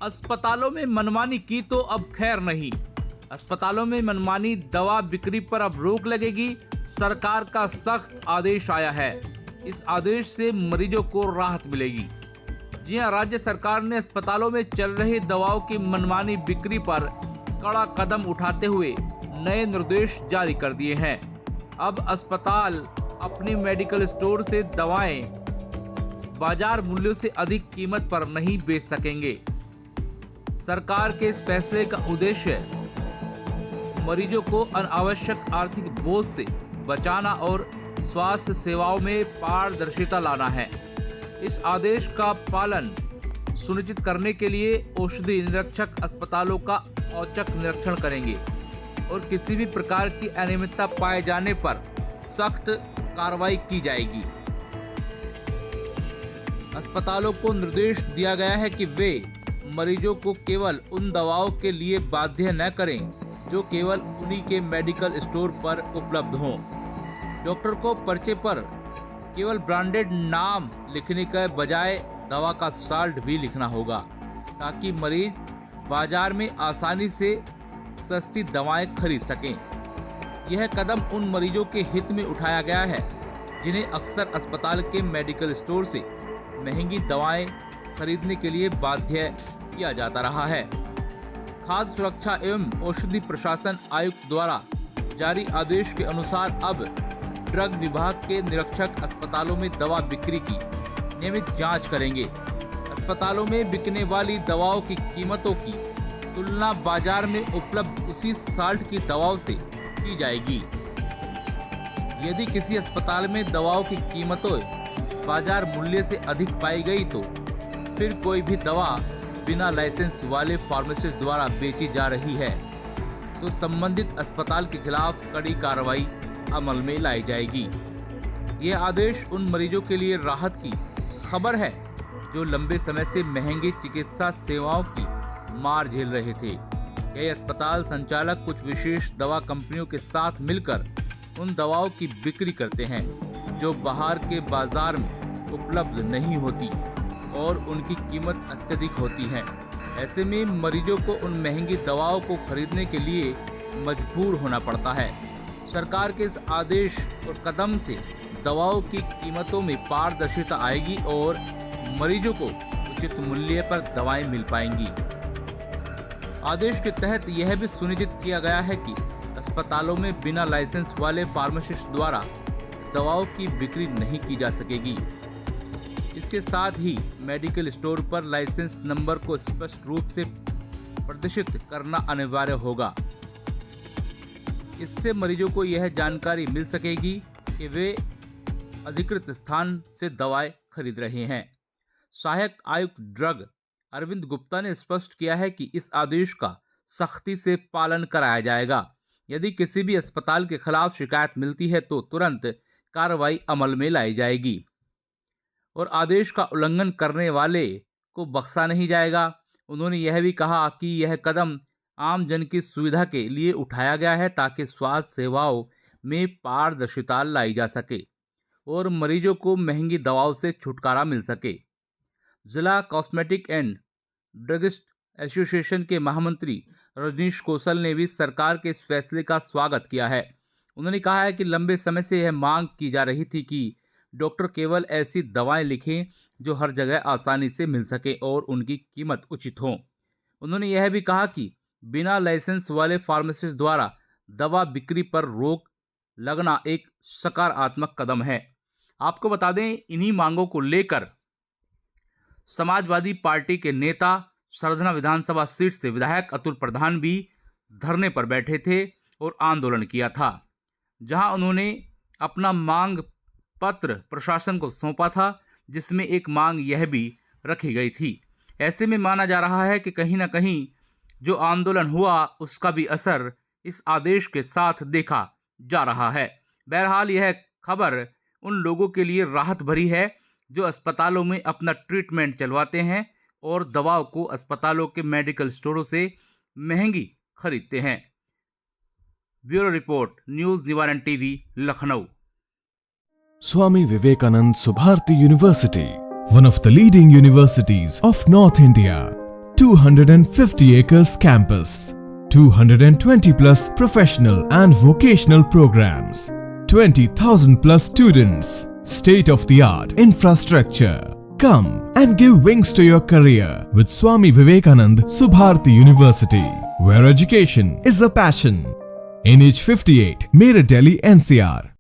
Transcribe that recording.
अस्पतालों में मनमानी की तो अब खैर नहीं। अस्पतालों में मनमानी दवा बिक्री पर अब रोक लगेगी। सरकार का सख्त आदेश आया है। इस आदेश से मरीजों को राहत मिलेगी। जी हां, राज्य सरकार ने अस्पतालों में चल रही दवाओं की मनमानी बिक्री पर कड़ा कदम उठाते हुए नए निर्देश जारी कर दिए हैं। अब अस्पताल अपनी मेडिकल स्टोर से दवाएं बाजार मूल्यों से अधिक कीमत पर नहीं बेच सकेंगे। सरकार के इस फैसले का उद्देश्य मरीजों को अनावश्यक आर्थिक बोझ से बचाना और स्वास्थ्य सेवाओं में पारदर्शिता लाना है। इस आदेश का पालन सुनिश्चित करने के लिए औषधि निरीक्षक अस्पतालों का औचक निरीक्षण करेंगे और किसी भी प्रकार की अनियमितता पाए जाने पर सख्त कार्रवाई की जाएगी। अस्पतालों को निर्देश दिया गया है कि वे मरीजों को केवल उन दवाओं के लिए बाध्य न करें जो केवल उन्हीं के मेडिकल स्टोर पर उपलब्ध हों। डॉक्टर को पर्चे पर केवल ब्रांडेड नाम लिखने के बजाय दवा का साल्ट भी लिखना होगा, ताकि मरीज बाजार में आसानी से सस्ती दवाएं खरीद सकें। यह कदम उन मरीजों के हित में उठाया गया है जिन्हें अक्सर अस्पताल के मेडिकल स्टोर से महंगी दवाएं खरीदने के लिए बाध्य किया जाता रहा है। खाद्य सुरक्षा एवं औषधि प्रशासन आयुक्त द्वारा जारी आदेश के अनुसार अब ड्रग विभाग के निरीक्षक अस्पतालों में दवा बिक्री की नियमित जांच करेंगे। अस्पतालों में बिकने वाली दवाओं की कीमतों की तुलना बाजार में उपलब्ध उसी साल्ट की दवाओं से की जाएगी। यदि किसी अस्पताल में दवाओं की कीमतों बाजार मूल्य से अधिक पाई गई तो फिर कोई भी दवा बिना लाइसेंस वाले फार्मासिस्ट द्वारा बेची जा रही है तो संबंधित अस्पताल के खिलाफ कड़ी कार्रवाई अमल में लाई जाएगी। यह आदेश उन मरीजों के लिए राहत की खबर है जो लंबे समय से महंगी चिकित्सा सेवाओं की मार झेल रहे थे। कई अस्पताल संचालक कुछ विशेष दवा कंपनियों के साथ मिलकर उन दवाओं की बिक्री करते हैं जो बाहर के बाजार में उपलब्ध नहीं होती और उनकी कीमत अत्यधिक होती है। ऐसे में मरीजों को उन महंगी दवाओं को खरीदने के लिए मजबूर होना पड़ता है। सरकार के इस आदेश और कदम से दवाओं की कीमतों में पारदर्शिता आएगी और मरीजों को उचित मूल्य पर दवाएं मिल पाएंगी। आदेश के तहत यह भी सुनिश्चित किया गया है कि अस्पतालों में बिना लाइसेंस वाले फार्मासिस्ट द्वारा दवाओं की बिक्री नहीं की जा सकेगी। इसके साथ ही मेडिकल स्टोर पर लाइसेंस नंबर को स्पष्ट रूप से प्रदर्शित करना अनिवार्य होगा। इससे मरीजों को यह जानकारी मिल सकेगी कि वे अधिकृत स्थान से दवाएं खरीद रहे हैं। सहायक आयुक्त ड्रग अरविंद गुप्ता ने स्पष्ट किया है कि इस आदेश का सख्ती से पालन कराया जाएगा। यदि किसी भी अस्पताल के खिलाफ शिकायत मिलती है तो तुरंत कार्रवाई अमल में लाई जाएगी और आदेश का उल्लंघन करने वाले को बख्शा नहीं जाएगा। उन्होंने यह भी कहा कि यह कदम आम जन की सुविधा के लिए उठाया गया है ताकि स्वास्थ्य सेवाओं में पारदर्शिता लाई जा सके और मरीजों को महंगी दवाओं से छुटकारा मिल सके। जिला कॉस्मेटिक एंड ड्रगिस्ट एसोसिएशन के महामंत्री रजनीश कौशल ने भी सरकार के इस फैसले का स्वागत किया है। उन्होंने कहा है कि लंबे समय से यह मांग की जा रही थी कि डॉक्टर केवल ऐसी दवाएं लिखें जो हर जगह आसानी से मिल सके और उनकी कीमत उचित हो। उन्होंने यह भी कहा कि बिना लाइसेंस वाले फार्मासिस्ट द्वारा दवा बिक्री पर रोक लगना एक सकारात्मक कदम है। आपको बता दें, इन्हीं मांगों को लेकर समाजवादी पार्टी के नेता सरधना विधानसभा सीट से विधायक अतुल प्रधान भी धरने पर बैठे थे और आंदोलन किया था, जहां उन्होंने अपना मांग पत्र प्रशासन को सौंपा था, जिसमें एक मांग यह भी रखी गई थी। ऐसे में माना जा रहा है कि कहीं ना कहीं जो आंदोलन हुआ उसका भी असर इस आदेश के साथ देखा जा रहा है। बहरहाल यह खबर उन लोगों के लिए राहत भरी है जो अस्पतालों में अपना ट्रीटमेंट चलवाते हैं और दवाओं को अस्पतालों के मेडिकल स्टोरों से महंगी खरीदते हैं। ब्यूरो रिपोर्ट, न्यूज निवारण TV, Lucknow. Swami Vivekanand Subharti University, one of the leading universities of North India. 250 acres campus, 220 plus professional and vocational programs, 20,000 plus students, state-of-the-art infrastructure. Come and give wings to your career with Swami Vivekanand Subharti University, where education is a passion. NH 58, Meerut, Delhi, NCR.